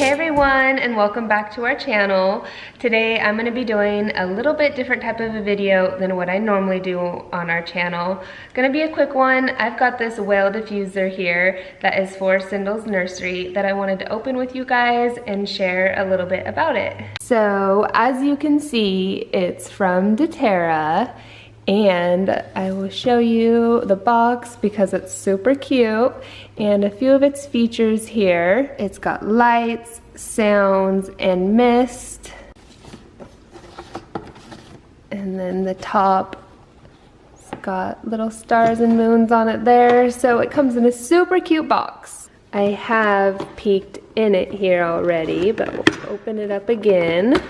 Hey everyone, and welcome back to our channel. Today I'm going to be doing a little bit different type of a video than what I normally do on our channel. Gonna be a quick one. I've got this Whale Diffuser here that is for Cindel's nursery that I wanted to open with you guys and share a little bit about it. So as you can see, it's from dōTERRA. And I will show you the box because it's super cute and a few of its features here. It's got lights, sounds, and mist. And then the top, it's got little stars and moons on it there. So it comes in a super cute box. I have peeked in it here already, but we'll open it up again.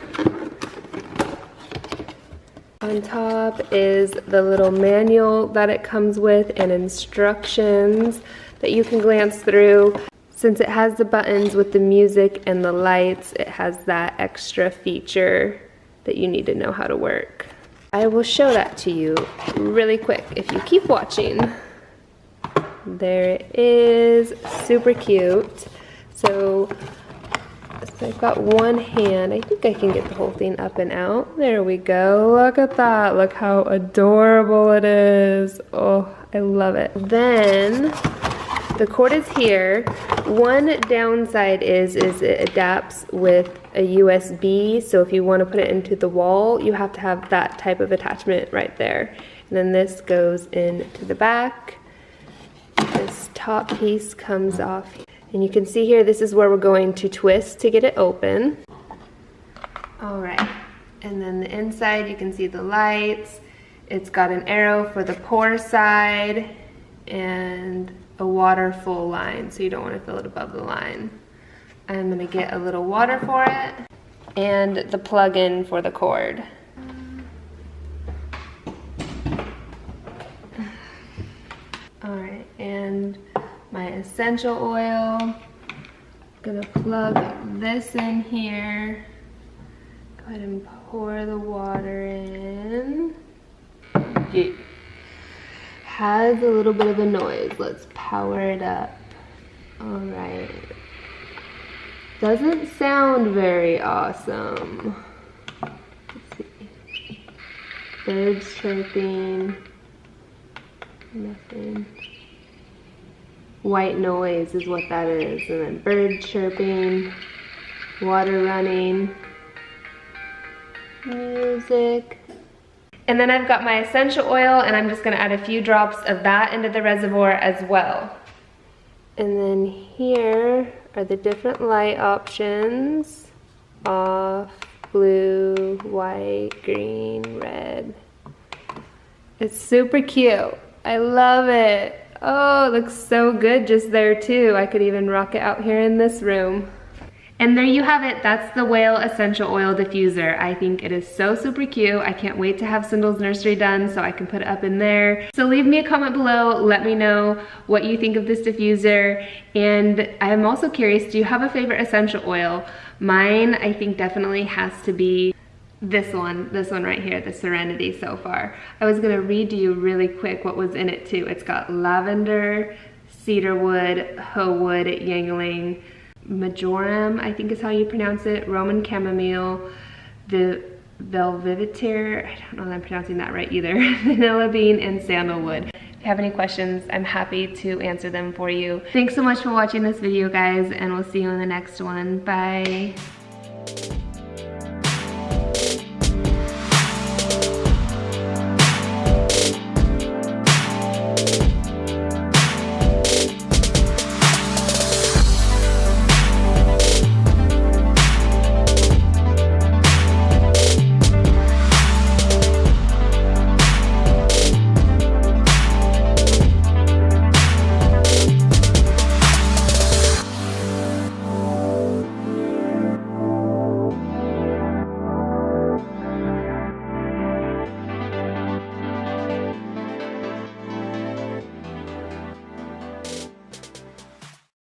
On top is the little manual that it comes with and instructions that you can glance through. Since it has the buttons with the music and the lights, it has that extra feature that you need to know how to work. I will show that to you really quick if you keep watching. There it is, super cute. So I've got one hand. I think I can get the whole thing up and out. There we go. Look at that. Look how adorable it is. Oh, I love it. Then the cord is here. One downside is it adapts with a USB. So if you want to put it into the wall, you have to have that type of attachment right there. And then this goes into the back. This top piece comes off. And you can see here, this is where we're going to twist to get it open. All right, and then the inside, you can see the lights. It's got an arrow for the pour side and a water full line, so you don't want to fill it above the line. I'm gonna get a little water for it and the plug-in for the cord. All right, and my essential oil. Gonna plug this in here. Go ahead and pour the water in. It has a little bit of a noise. Let's power it up. All right. Doesn't sound very awesome. Let's see. Birds chirping. Nothing. White noise is what that is, and then bird chirping, water running, music. And then I've got my essential oil, and I'm just gonna add a few drops of that into the reservoir as well. And then here are the different light options: off, blue, white, green, red. It's super cute. I love it. Oh, it looks so good just there too. I could even rock it out here in this room. And there you have it. That's the Whale Essential Oil Diffuser. I think it is so super cute. I can't wait to have Cindel's nursery done so I can put it up in there. So leave me a comment below. Let me know what you think of this diffuser. And I'm also curious, do you have a favorite essential oil? Mine, I think, definitely has to be this one right here, the Serenity so far. I was gonna read to you really quick what was in it too. It's got lavender, cedarwood, hoewood, yangling, majoram, I think is how you pronounce it, Roman chamomile, the velveteer, I don't know that I'm pronouncing that right either, vanilla bean, and sandalwood. If you have any questions, I'm happy to answer them for you. Thanks so much for watching this video, guys, and we'll see you in the next one. Bye.